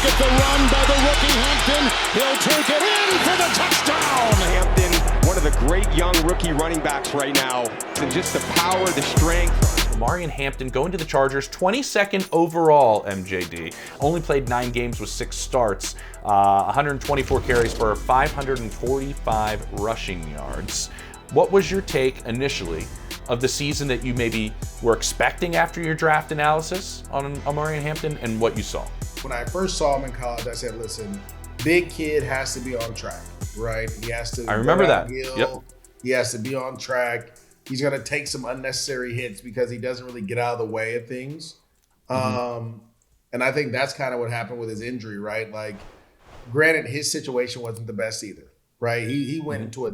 Look at the run by the rookie Hampton. He'll take it in for the touchdown. Hampton, one of the great young rookie running backs right now. And just the power, the strength. Omarion Hampton going to the Chargers, 22nd overall, MJD. Only played 9 games with 6 starts, 124 carries for 545 rushing yards. What was your take initially of the season that you maybe were expecting after your draft analysis on Omarion Hampton and what you saw? When I first saw him in college, I said, listen, big kid has to be on track, right? He has to. I remember that. Yep. He has to be on track. He's going to take some unnecessary hits because he doesn't really get out of the way of things. And I think that's kind of what happened with his injury, right? Like, granted, his situation wasn't the best either, right? He went into a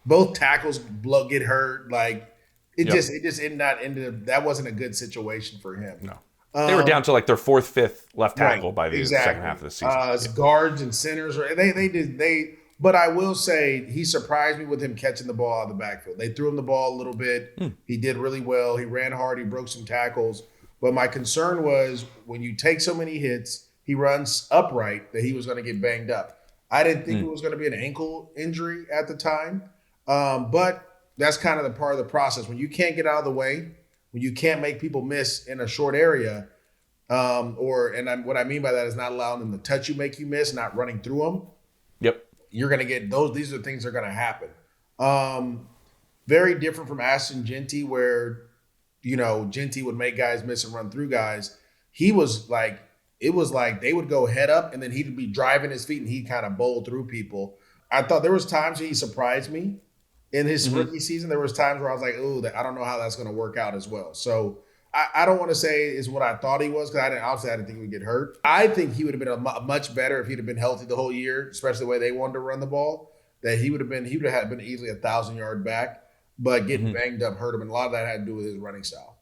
both tackles get hurt. Like, it just ended up, that wasn't a good situation for him. No. They were down to like their 4th, 5th left tackle by the second half of the season. Guards and centers, but I will say he surprised me with him catching the ball out of the backfield. They threw him the ball a little bit. He did really well. He ran hard. He broke some tackles. But my concern was when you take so many hits, he runs upright, that he was going to get banged up. I didn't think it was going to be an ankle injury at the time. But that's kind of the part of the process. When you can't get out of the way, when you can't make people miss in a short area, what I mean by that is not allowing them to touch you, make you miss, not running through them. Yep. You're going to get those. These are things that are going to happen. Very different from Ashton Genty, where, Genty would make guys miss and run through guys. He was like, it was like they would go head up and then he'd be driving his feet and he'd kind of bowl through people. I thought there was times he surprised me in his rookie season. There was times where I was like, I don't know how that's going to work out as well. So I don't want to say is what I thought he was, because I didn't think he would get hurt. I think he would have been much better if he'd have been healthy the whole year, especially the way they wanted to run the ball. That he would have been easily 1,000-yard back, but getting banged up hurt him, and a lot of that had to do with his running style.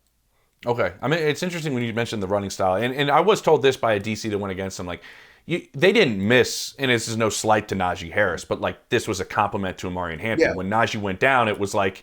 Okay, I mean, it's interesting when you mentioned the running style, and I was told this by a DC that went against him, like, they didn't miss, and this is no slight to Najee Harris, but like this was a compliment to Omarion Hampton. Yeah. When Najee went down, it was like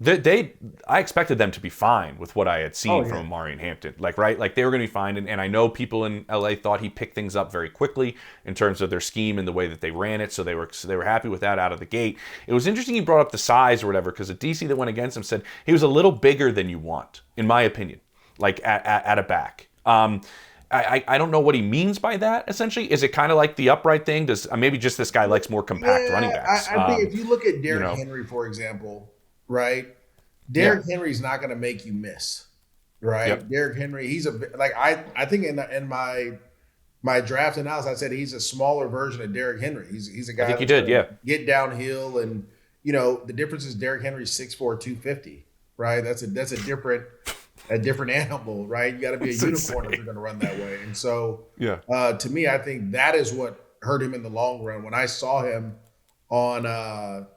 I expected them to be fine with what I had seen from Omarion Hampton. Like, right? Like, they were going to be fine. And I know people in LA thought he picked things up very quickly in terms of their scheme and the way that they ran it. So they were happy with that out of the gate. It was interesting he brought up the size or whatever, because the DC that went against him said he was a little bigger than you want, in my opinion, like at a back. I don't know what he means by that, essentially. Is it kind of like the upright thing? Does maybe just this guy likes more compact running backs? I think if you look at Derrick Henry, for example, right? Derrick Henry's not going to make you miss, right? Yep. Derrick Henry, I think in my draft analysis, I said he's a smaller version of Derrick Henry. He's a guy that's get downhill, and the difference is Derrick Henry's 6'4", 250, right? That's a different animal, right? You got to be a unicorn if you're going to run that way. And so, to me, I think that is what hurt him in the long run. When I saw him at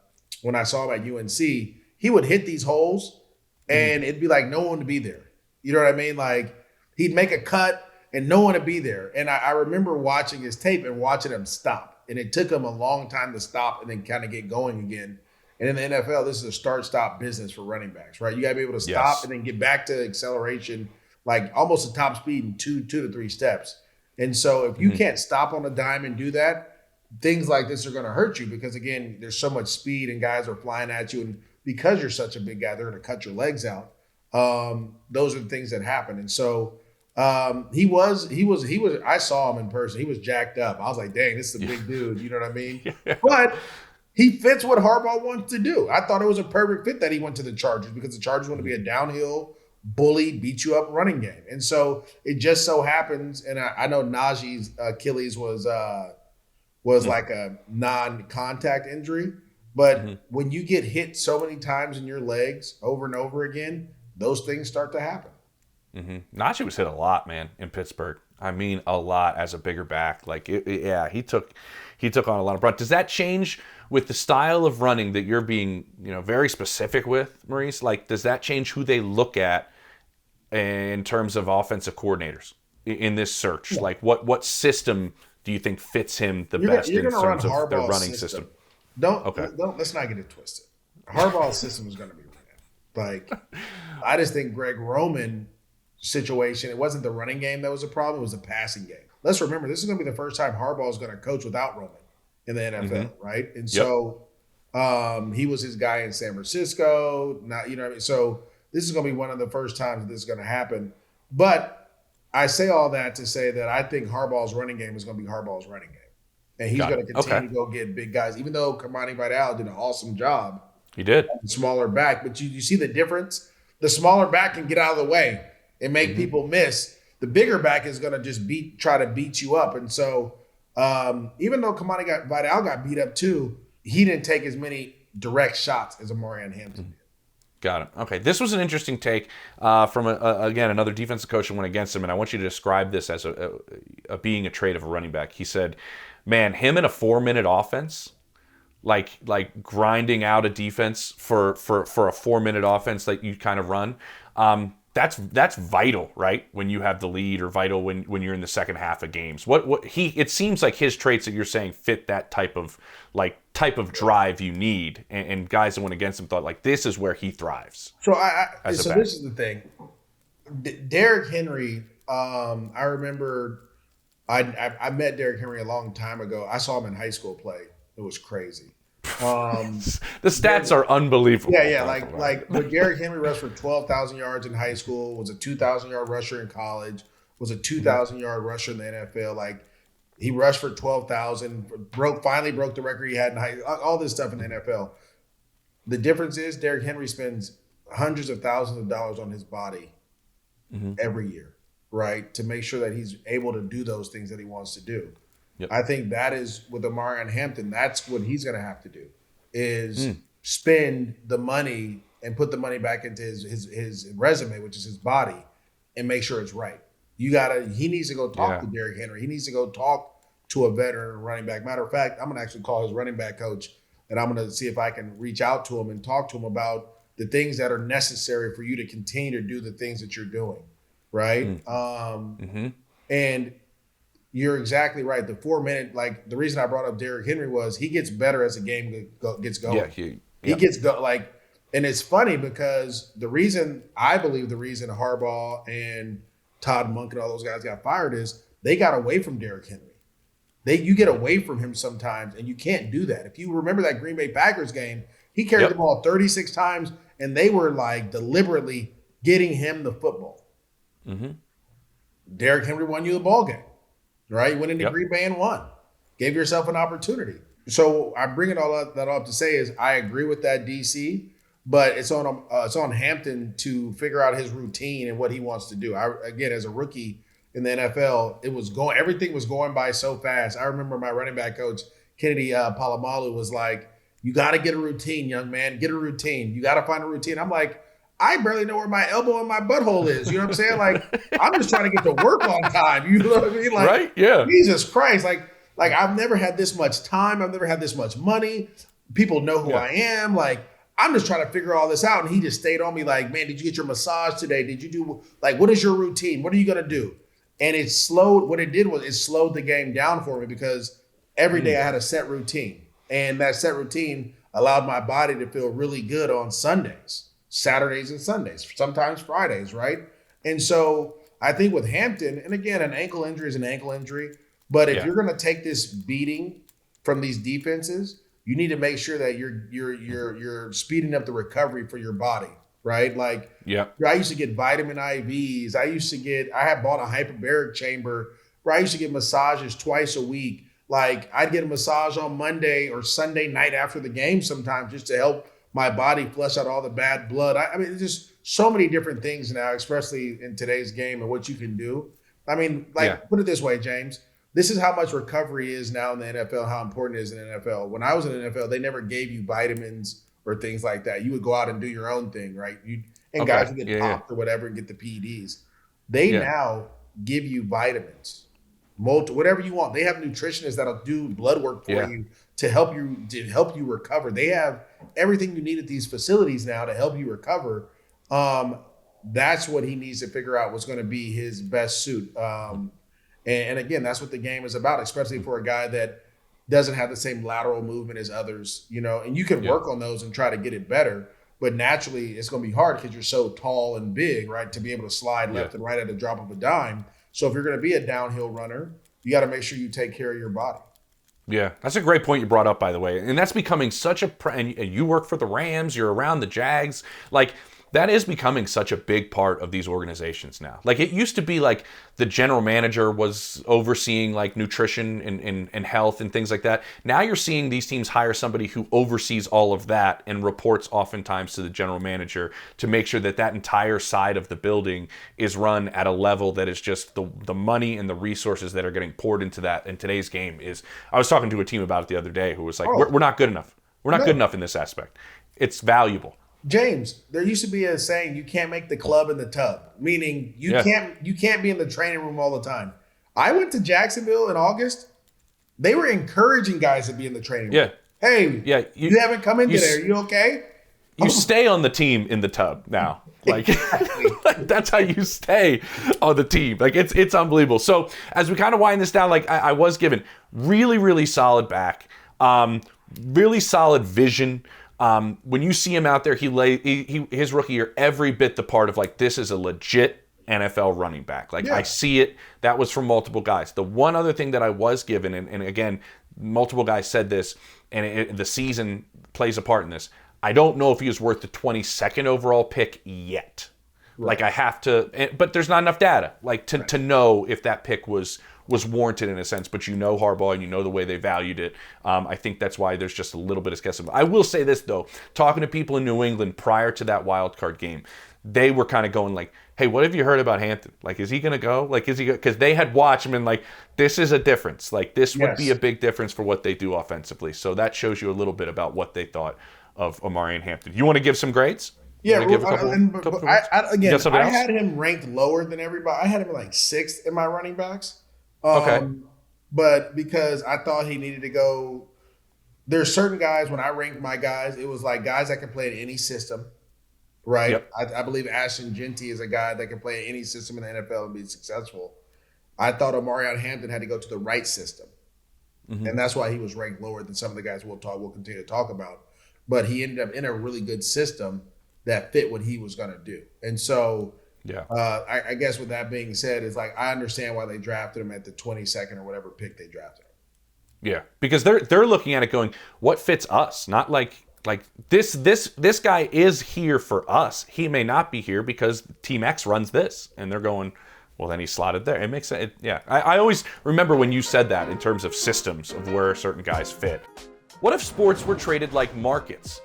UNC, he would hit these holes and it'd be like no one to be there. You know what I mean? Like, he'd make a cut and no one would be there. And I remember watching his tape and watching him stop. And it took him a long time to stop and then kind of get going again. And in the NFL, this is a start-stop business for running backs, right? You got to be able to stop and then get back to acceleration, like almost a top speed in 2 to 3 steps. And so if you can't stop on a dime and do that, things like this are going to hurt you, because, again, there's so much speed and guys are flying at you. And because you're such a big guy, they're going to cut your legs out. Those are the things that happen. And so he was. I saw him in person. He was jacked up. I was like, dang, this is a big dude. You know what I mean? But he fits what Harbaugh wants to do. I thought it was a perfect fit that he went to the Chargers, because the Chargers want to be a downhill, bully, beat you up running game. And so it just so happens, and I know Najee's Achilles was like a non-contact injury. But when you get hit so many times in your legs over and over again, those things start to happen. Najee was hit a lot, man, in Pittsburgh. I mean, a lot as a bigger back. Like, he took on a lot of brunt. Does that change with the style of running that you're being, very specific with, Maurice? Like, does that change who they look at in terms of offensive coordinators in this search? Yeah. Like, what system do you think fits him the best in terms of their running system? Let's not get it twisted. Harbaugh's system is going to be ran. Like, I just think Greg Roman's situation, it wasn't the running game that was a problem, it was the passing game. let's remember, this is going to be the first time Harbaugh is going to coach without Roman in the NFL, right? And so he was his guy in San Francisco. Not, you know what I mean? So this is going to be one of the first times that this is going to happen. But I say all that to say that I think Harbaugh's running game is going to be Harbaugh's running game. And he's going to continue to go get big guys, even though Kamani Vidal did an awesome job. He did. Smaller back. But you see the difference? The smaller back can get out of the way and make people miss. The bigger back is going to just try to beat you up. And so even though Kamani Vidal got beat up too, he didn't take as many direct shots as Omarion Hampton did. Got it. Okay, this was an interesting take from, again, another defensive coach who went against him, and I want you to describe this as being a trait of a running back. He said, man, him in a 4-minute offense, like grinding out a defense for a 4-minute offense that you kind of run, that's vital, right? When you have the lead, or vital when you're in the second half of games. It seems like his traits that you're saying fit that type of drive you need, and guys that went against him thought like this is where he thrives. So this is the thing. Derrick Henry, I remember I met Derrick Henry a long time ago. I saw him in high school play. It was crazy. The stats are unbelievable. Yeah. Like when Derrick Henry rushed for 12,000 yards in high school, was a 2,000-yard rusher in college, was a 2,000-yard rusher in the NFL. Like he rushed for 12,000, finally broke the record he had in all this stuff in the NFL. The difference is Derrick Henry spends hundreds of thousands of dollars on his body every year, right? To make sure that he's able to do those things that he wants to do. Yep. I think that is with Omarion Hampton. That's what he's going to have to do is spend the money and put the money back into his resume, which is his body, and make sure it's right. He needs to go talk to Derrick Henry. He needs to go talk to a veteran running back. Matter of fact, I'm going to actually call his running back coach, and I'm going to see if I can reach out to him and talk to him about the things that are necessary for you to continue to do the things that you're doing, right? And you're exactly right. The 4-minute, like the reason I brought up Derrick Henry was he gets better as the game gets going. He gets and it's funny because I believe the reason Harbaugh and Todd Monk and all those guys got fired is they got away from Derrick Henry. You get away from him sometimes, and you can't do that. If you remember that Green Bay Packers game, he carried the ball 36 times, and they were like deliberately getting him the football. Derrick Henry won you the ball game. Right? You went into Green Bay and won. Gave yourself an opportunity. So I'm bringing that up to say is I agree with that, DC, but it's on Hampton to figure out his routine and what he wants to do. Again, as a rookie in the NFL, everything was going by so fast. I remember my running back coach, Kennedy Palomalu, was like, you got to get a routine, young man. Get a routine. You got to find a routine. I'm like, I barely know where my elbow and my butthole is. You know what I'm saying? Like, I'm just trying to get to work on time. You know what I mean? Like, right? Yeah. Jesus Christ. Like I've never had this much time. I've never had this much money. People know who I am. Like, I'm just trying to figure all this out. And he just stayed on me like, man, did you get your massage today? Did you do, like, what is your routine? What are you going to do? And it slowed the game down for me because every day I had a set routine. And that set routine allowed my body to feel really good on Sundays. Saturdays and Sundays, sometimes Fridays, right? And so I think with Hampton, and again, an ankle injury is an ankle injury, but if you're going to take this beating from these defenses, you need to make sure that you're speeding up the recovery for your body, right? Like, I used to get vitamin IVs. I had bought a hyperbaric chamber where I used to get massages twice a week. Like, I'd get a massage on Monday or Sunday night after the game sometimes just to help my body flush out all the bad blood. I mean, there's just so many different things now, especially in today's game and what you can do. I mean, put it this way, James. This is how much recovery is now in the NFL, how important it is in the NFL. When I was in the NFL, they never gave you vitamins or things like that. You would go out and do your own thing, right? Guys would get popped or whatever and get the PEDs. They now give you vitamins, whatever you want. They have nutritionists that'll do blood work for you to help you recover. They have everything you need at these facilities now to help you recover. That's what he needs to figure out what's going to be his best suit. And again, that's what the game is about, especially for a guy that doesn't have the same lateral movement as others, you know, and you can work on those and try to get it better. But naturally, it's going to be hard because you're so tall and big, right, to be able to slide left and right at the drop of a dime. So if you're going to be a downhill runner, you got to make sure you take care of your body. Yeah, that's a great point you brought up, by the way. And that's becoming such a and you work for the Rams, you're around the Jags. Like, that is becoming such a big part of these organizations now. Like, it used to be like the general manager was overseeing like nutrition and health and things like that. Now you're seeing these teams hire somebody who oversees all of that and reports oftentimes to the general manager to make sure that that entire side of the building is run at a level that is just the money and the resources that are getting poured into that in today's game is. I was talking to a team about it the other day who was like, we're not good enough. We're not good enough in this aspect. It's valuable. James, there used to be a saying, you can't make the club in the tub, meaning you can't be in the training room all the time. I went to Jacksonville in August. They were encouraging guys to be in the training room. Yeah. Hey, you haven't come in today. Are you okay? You stay on the team in the tub now. Like, that's how you stay on the team. Like, it's unbelievable. So as we kind of wind this down, like I was given really, really solid back, really solid vision. When you see him out there, his rookie year, every bit the part of like, this is a legit NFL running back. Like, I see it. That was from multiple guys. The one other thing that I was given, and again, multiple guys said this, and the season plays a part in this. I don't know if he was worth the 22nd overall pick yet. Right. Like, I have to, but there's not enough data, like to know if that pick was warranted in a sense, but you know Harbaugh and you know the way they valued it. I think that's why there's just a little bit of skepticism. I will say this, though. Talking to people in New England prior to that wild card game, they were kind of going like, hey, what have you heard about Hampton? Like, is he going to go? Like, is he going to? Because they had watched him and like, this is a difference. Like, this would be a big difference for what they do offensively. So that shows you a little bit about what they thought of Omarion Hampton. You want to give some grades? Yeah, I had him ranked lower than everybody. I had him like 6th in my running backs. Okay. But because I thought he needed to go, there's certain guys, when I ranked my guys, it was like guys that can play in any system, right? Yep. I believe Ashton Genty is a guy that can play in any system in the NFL and be successful. I thought Omarion Hampton had to go to the right system. Mm-hmm. And that's why he was ranked lower than some of the guys we'll continue to talk about. But he ended up in a really good system that fit what he was going to do. And so I guess with that being said, it's like I understand why they drafted him at the 22nd or whatever pick they drafted him. Yeah, because they're looking at it going, what fits us? Not like this guy is here for us. He may not be here because Team X runs this, and they're going, well, then he's slotted there. It makes sense. I always remember when you said that in terms of systems of where certain guys fit. What if sports were traded like markets?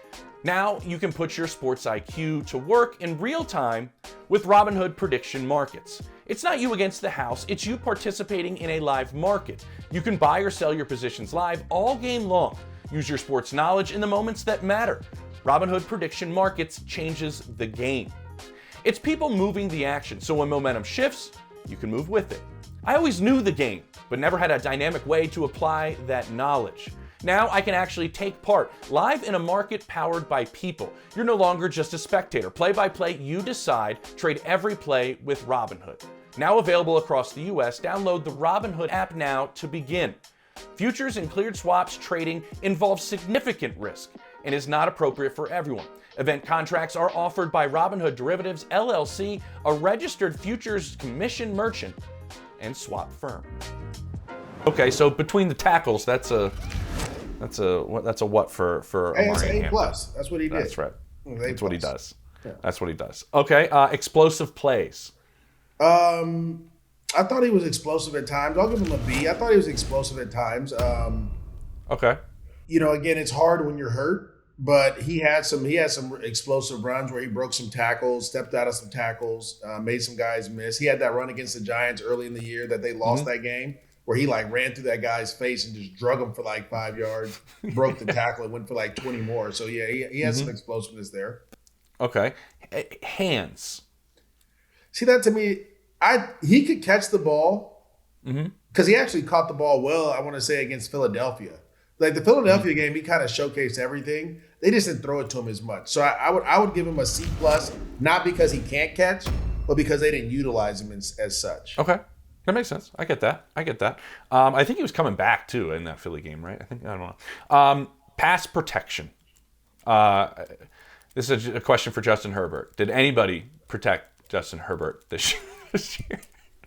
Now you can put your sports IQ to work in real time with Robinhood prediction markets. It's not you against the house, it's you participating in a live market. You can buy or sell your positions live all game long. Use your sports knowledge in the moments that matter. Robinhood prediction markets changes the game. It's people moving the action, so when momentum shifts, you can move with it. I always knew the game, but never had a dynamic way to apply that knowledge. Now I can actually take part live in a market powered by people. You're no longer just a spectator. Play by play, you decide. Trade every play with Robinhood. Now available across the US, download the Robinhood app now to begin. Futures and cleared swaps trading involves significant risk and is not appropriate for everyone. Event contracts are offered by Robinhood Derivatives, LLC, a registered futures commission merchant and swap firm. Okay, so between the tackles, that's a what for Omarion Hampton? A+. That's what he did. That's right. That's what he does. Yeah. That's what he does. Okay, explosive plays. I thought he was explosive at times. I'll give him a B. I thought he was explosive at times. Okay. Again, it's hard when you're hurt, but he had some explosive runs where he broke some tackles, stepped out of some tackles, made some guys miss. He had that run against the Giants early in the year that they lost that game, where he like ran through that guy's face and just drug him for like 5 yards, broke the tackle and went for like 20 more. So yeah, he has some explosiveness there. Okay. Hands. See, that to me, he could catch the ball because he actually caught the ball well, I want to say, against Philadelphia. Like the Philadelphia game, he kind of showcased everything. They just didn't throw it to him as much. So I would give him a C+, not because he can't catch, but because they didn't utilize him as such. Okay. That makes sense. I get that. I think he was coming back, too, in that Philly game, right? I don't know. Pass protection. This is a question for Justin Herbert. Did anybody protect Justin Herbert this year?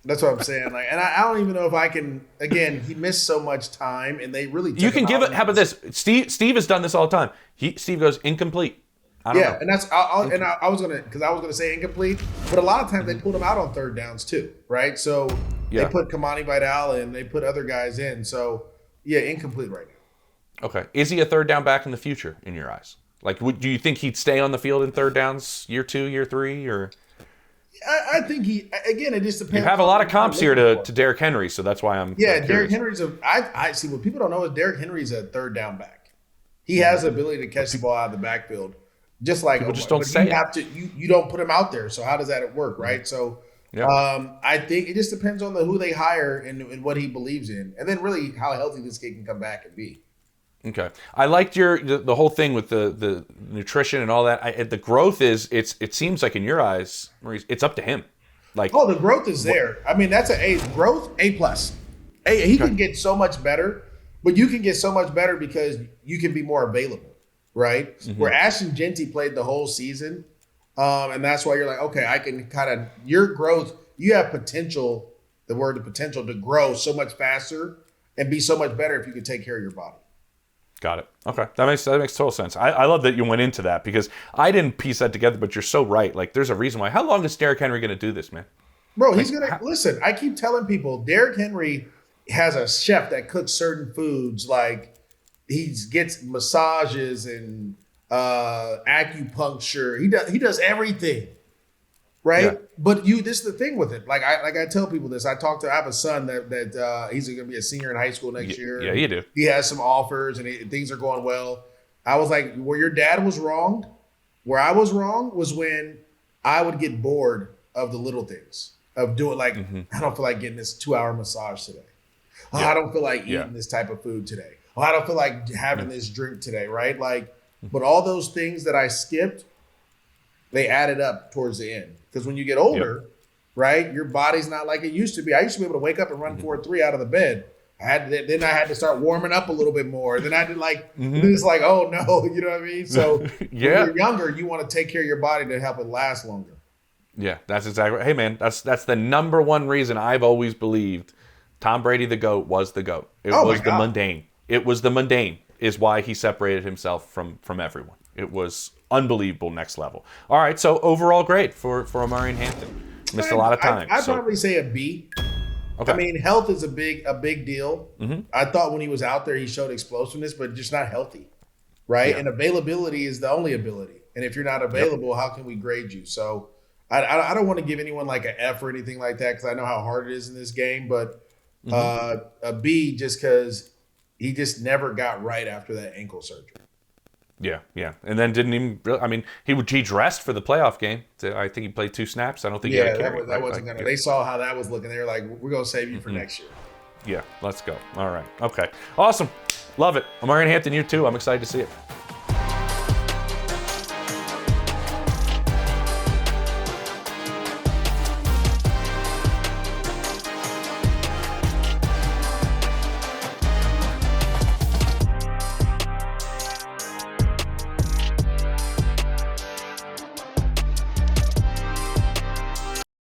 That's what I'm saying. Like, and I don't even know if I can. Again, he missed so much time, and they really. You can give it. How about this? Steve has done this all the time. Steve goes incomplete. I don't know. And that's. I was gonna say incomplete, but a lot of times they pulled him out on third downs too, right? So they put Kamani Vidal in, they put other guys in. So yeah, incomplete right now. Okay, is he a third down back in the future in your eyes? Like, do you think he'd stay on the field in third downs year 2, year 3, or? I think it just depends. You have a lot of comps here to Derrick Henry, so that's why I'm Derrick Henry's I see what people don't know is Derrick Henry's a third down back. He has the ability to catch the ball out of the backfield, just like people just don't say it. You don't put him out there, so how does that work, right? So I think it just depends on who they hire and what he believes in, and then really how healthy this kid can come back and be. Okay, I liked the whole thing with the nutrition and all that. The growth is it seems like in your eyes, Maurice, it's up to him. Like, the growth is there. I mean, that's growth A+. He can get so much better, but you can get so much better because you can be more available, right? Mm-hmm. Where Ashton Genty played the whole season, and that's why you're like, okay, I can kind of your growth. You have potential. The potential to grow so much faster and be so much better if you can take care of your body. Got it. Okay. That makes total sense. I love that you went into that because I didn't piece that together, but you're so right. Like, there's a reason why. How long is Derrick Henry going to do this, man? Bro, he's going to – listen, I keep telling people Derrick Henry has a chef that cooks certain foods. Like, he gets massages and acupuncture. He does everything, right? Yeah. But this is the thing with it. Like I tell people this. I have a son that he's going to be a senior in high school next year. Yeah, you do. He has some offers and things are going well. I was like, where your dad was wrong, where I was wrong was when I would get bored of the little things of doing I don't feel like getting this 2-hour massage today. I don't feel like eating this type of food today. I don't feel like having this drink today, right? Like, but all those things that I skipped, they added up towards the end. Because when you get older, right, your body's not like it used to be. I used to be able to wake up and run 4-3 out of the bed. Then I had to start warming up a little bit more. Then I did it's like, oh no, you know what I mean? So when you're younger, you want to take care of your body to help it last longer. Yeah, that's exactly right. Hey man, that's the number one reason I've always believed Tom Brady the GOAT was the GOAT. It was the mundane. It was the mundane is why he separated himself from everyone. It was unbelievable, next level. All right, so overall grade for Omarion Hampton. Missed a lot of time. I'd probably say a B. Okay. I mean, health is a big deal. Mm-hmm. I thought when he was out there, he showed explosiveness, but just not healthy, right? Yeah. And availability is the only ability. And if you're not available, how can we grade you? So I don't want to give anyone like an F or anything like that because I know how hard it is in this game, but a B just because he just never got right after that ankle surgery. Yeah, and then didn't even really, I mean, he dressed for the playoff game. I think he played 2 snaps. I don't think he had a carry. That wasn't going to – they saw how that was looking. They were like, we're going to save you for next year. Yeah, let's go. All right. Okay. Awesome. Love it. Omarion Hampton, you too. I'm excited to see it.